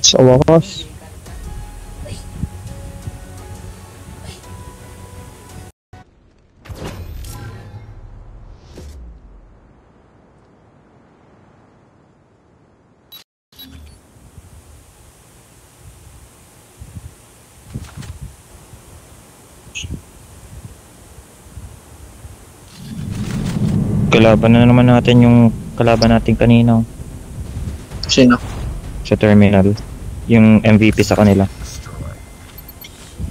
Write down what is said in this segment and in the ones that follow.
Sa wakas. Kalaban na naman natin yung kalaban natin kanina Sino? sa terminal. Yung MVP sa kanila.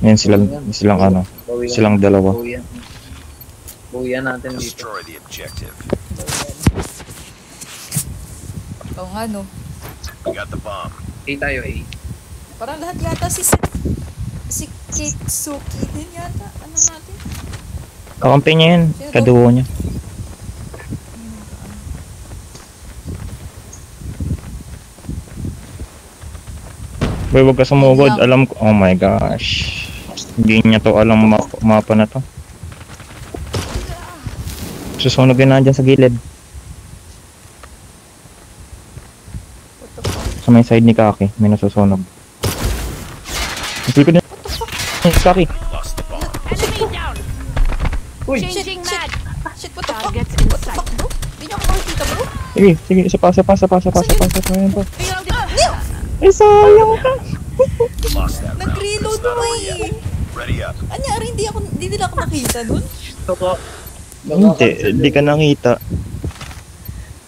Yan silang ano, silang dalawa. Buyan natin dito. Destroy the objective. Oo nga no. We got the bomb. A tayo, A. Parang lahat yata si Kitsuki din yata. Ano natin? Kakampi niya yan, kaduo niya. Boy, wag ka sumugod. Alam ko, oh my gosh. Hindi niya to alam mapa na to. Susunogin na dyan sa gilid. Sa may side ni Kaki, may nasusunog. Napil ko din. Kaki. Lost the bomb. Enemy down. Uy! Changing mag. Shit, what the fuck? Targets What in the sight. fuck bro? Hindi niyo ako makikita bro. Sige, isa pa. Ayan pa. Reloading. Ay, sayang ka. Lost that round. Nag-reload It's not mo over yet. eh. Ready up. Anyari, hindi nila ako nakita dun. Hindi ka nakita.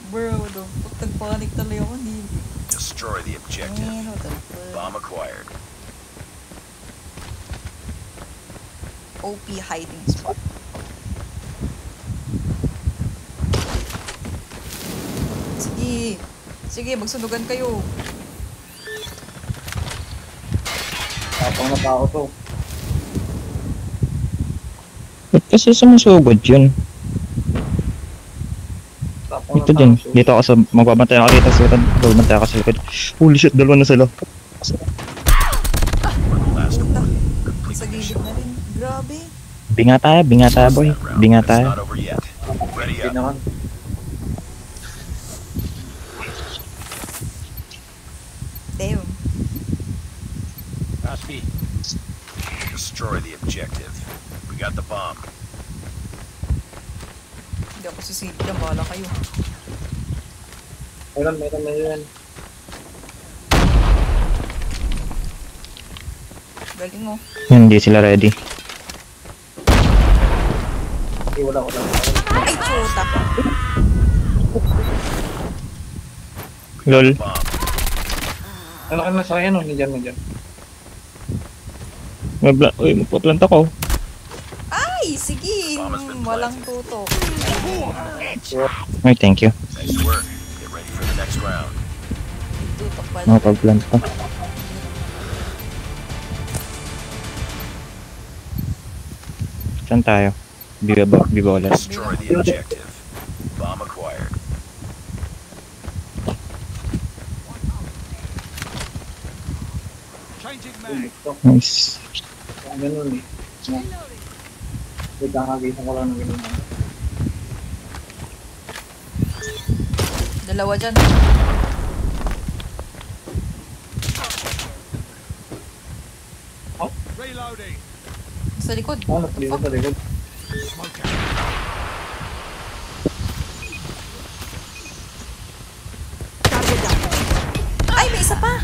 Bro, no. Pag nagpanik tuloy ako, hindi. Destroy the objective. Man, what the fuck? Bomb acquired. OP hiding spot. Sige, magsunugan kayo. Tapang na tao to. Ba't kasi sumusugod yun? Tapang Ito din. Dito ako sa... Magbabantay ako dito sa likod. Magbabantay ako sa likod. Holy shit, dalawa na sila. Last one. Sa gilid na rin. Grabe. Binga tayo boy. That round. Binga It's tayo. not over yet. Ready Hindi up. naman. Damn. Destroy the objective. We got the bomb. Hindi ako sisilip lang. Bahala kayo. Meron na yun. Galing mo. Hindi sila ready. Hindi, wala. Ay, chuta. Lol. Bomb. Ano ka na sa akin? Nandiyan. Uy, magpaplanta ko. Ay, sige. Walang tutok. Ay, thank you. Nice work. Get ready for the next round. Tutok pala. Makapagplanta. Saan tayo? Bibolas. Destroy the objective. Bomb acquired. Nice. Ganun eh. Kakagisa ko lang ng ganun. Dalawa dyan. Reloading. Sa likod. Dito sa likod. Ay, may isa pa.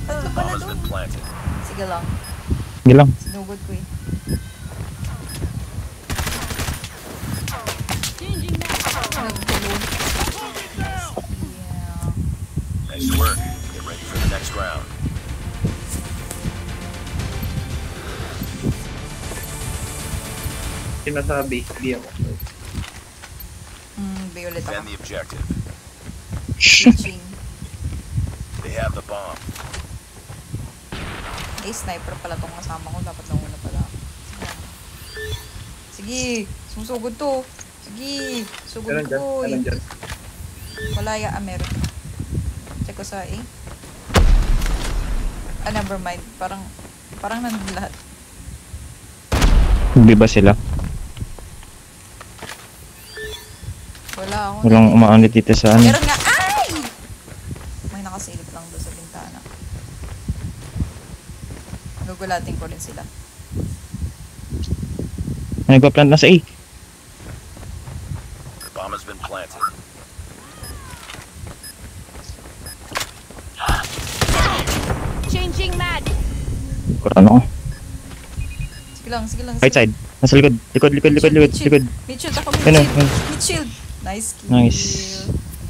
Tatlo pala Bomb has doon. been planted. Sige lang. Sige lang. Sinugod ko eh. Changing mag. Nagtulog. Yeah. Nice work. Get ready for the next round. Sinasabi, hindi ako. Violet Defend ako. the objective. Switching. They have the bomb. Eh, sniper pala tong kasama ko. Dapat nauna pala. Sige. Sumusugod to. Sige. Sugod Meron dyan, ko. meron dyan. Malaya, meron. Check ko sa A. Never mind. Parang nandun lahat. Hindi ba sila? Wala ako. Walang umaanit dito sa ano. Meron nga. Ay! May nakasilip lang doon sa bintana. Gugulatin ko rin sila. Nagpa-plant na sa A. The bomb has been planted. Changing mag. Kurang ako. Sige lang, sige lang. Right side. Nasa likod. Likod. Mid-shield ako, Ano, mid-shield. ano. Mid-shield. Nice kill. Nice.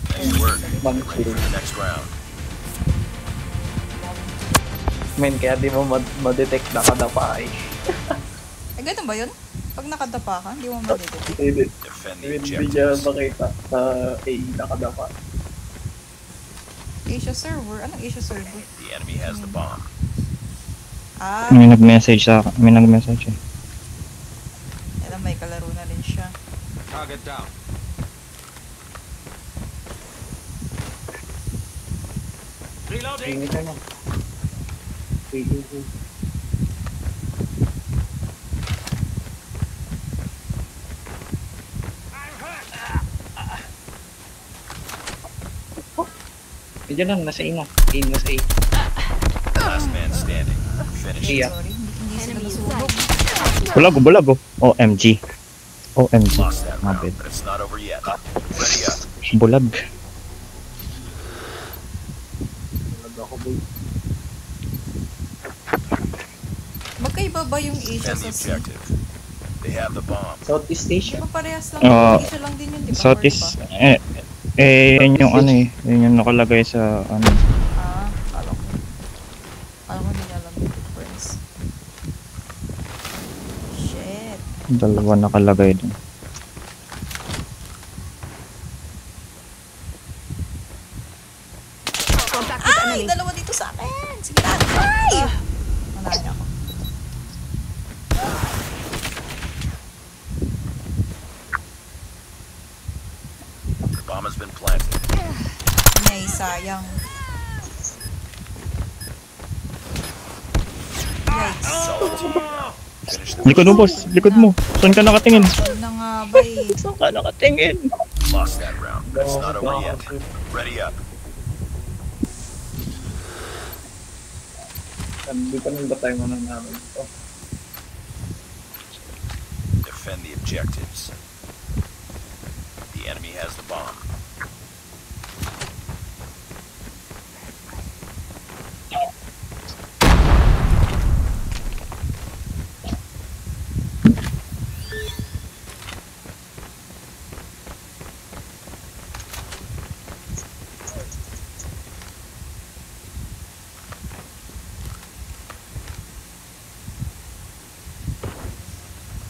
Nice work. Bang Ready for the next round. Men, kaya di mo ma-detect na kadapa eh. Eh, ganun ba yun? Pag nakadapa ka, hindi mo madidetect. Hindi. Defend the Hindi niya objectives. makita sa A nakadapa. Asia server? Anong Asia server? The enemy has the bomb. Ah, May nag-message sa akin. May nag-message eh. alam, may kalaro na rin siya. Target down. Reloading. Tingin ka na. Medyo lang, nasa A na. A, nasa A. Last man standing. Finish. Yeah. Sorry, hindi sila Enemy nasunog. Bulag. OMG. OMG. Lost that round, Mabit. but it's not over yet. Ready up. Bulag. Ako boy. Magkaiba ba yung Asia Defend the sa C? objective. They have the bomb. Southeast Di Asia. ba parehas lang? Ah, Asia lang din yun, di ba? Southeast. Or di ba? Yun yung ano eh. Yun yung nakalagay sa ano. Ah, kala ko. Kala ko hindi niya alam yung difference. Shit. Dalawa nakalagay dun. Contact with Ay! enemy. Dalawa dito sa akin! Sige na! Ay! Manahan niya ako. The bomb has been planted. Nay, sayang. Yikes. Solid team. Finish the Likod mo, boss. Likod mo. Saan ka nakatingin? Yun na nga ba eh. Saan ka nakatingin? Lost that round, but it's not over yet. Ready up. Hindi pa nang ba tayo mananalo ito? Defend the objectives. The enemy has the bomb.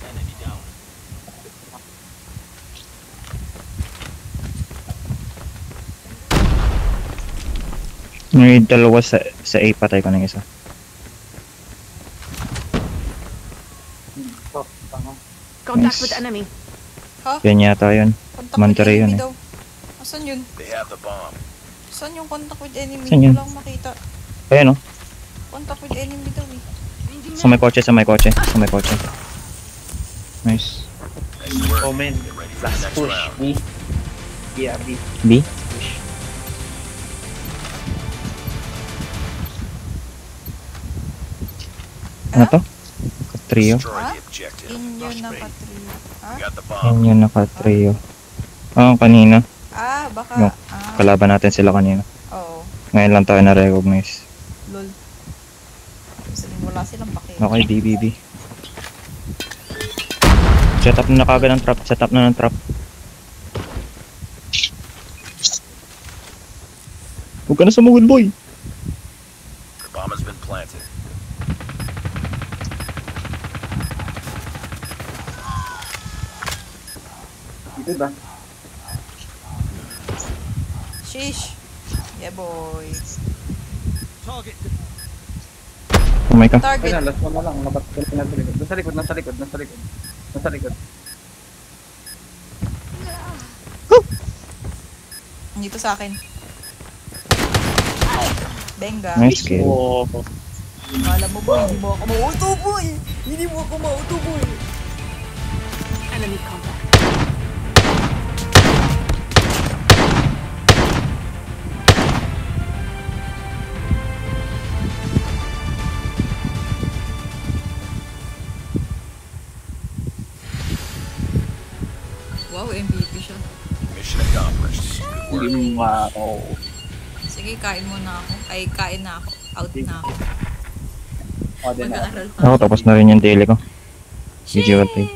Enemy down. May dalawa sa A, patay ko ng isa. Oh, tama. Contact Nice. with enemy. Ha? Yan yata yun. Contact with Monterey enemy yun eh. daw. Asan yun? They have the bomb. Saan yung contact with enemy? Saan yun? Walang makita. Ayan oh. Contact with enemy daw eh. Changing Sa may kotse. Nice. Nice work. Oh man, Get ready for the last next push. round. B. Yeah, B. B? Push. Ano to? Trio? Destroy Huh? the objective. In yun nakatrio. Ha? We got the Yan bomb. yung naka-trio. Kanina. Ah, baka. Yung Ah, Kalaban natin sila kanina. oo. Ngayon lang tayo na-recognize. Lol. Sabihin, wala silang pake. Okay, BBB. Set up na kagad ng trap. Huwag ka na sumugod, boy. The bomb has been planted. Dito ba? Sheesh. Yeah, boy. Umay ka. Ay Target. na, last one na lang. Napatay na sa likod. Nasa likod. Dito sa akin. Benga. Nice kill. Oh, Kala mo boy, hindi mo ako mauto boy. Hindi mo ako mauto boy. Enemy contact. Wow, MVP siya. Mission accomplished. Good work. Hindi mo ma-oh. Sige, kain muna ako. Ay, kain na ako. Out na ako. O, din na. Mag-aaral pa. Ako, tapos na rin yung daily ko. GG, well played.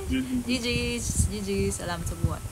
GG's. GG's. Salamat sa buhay.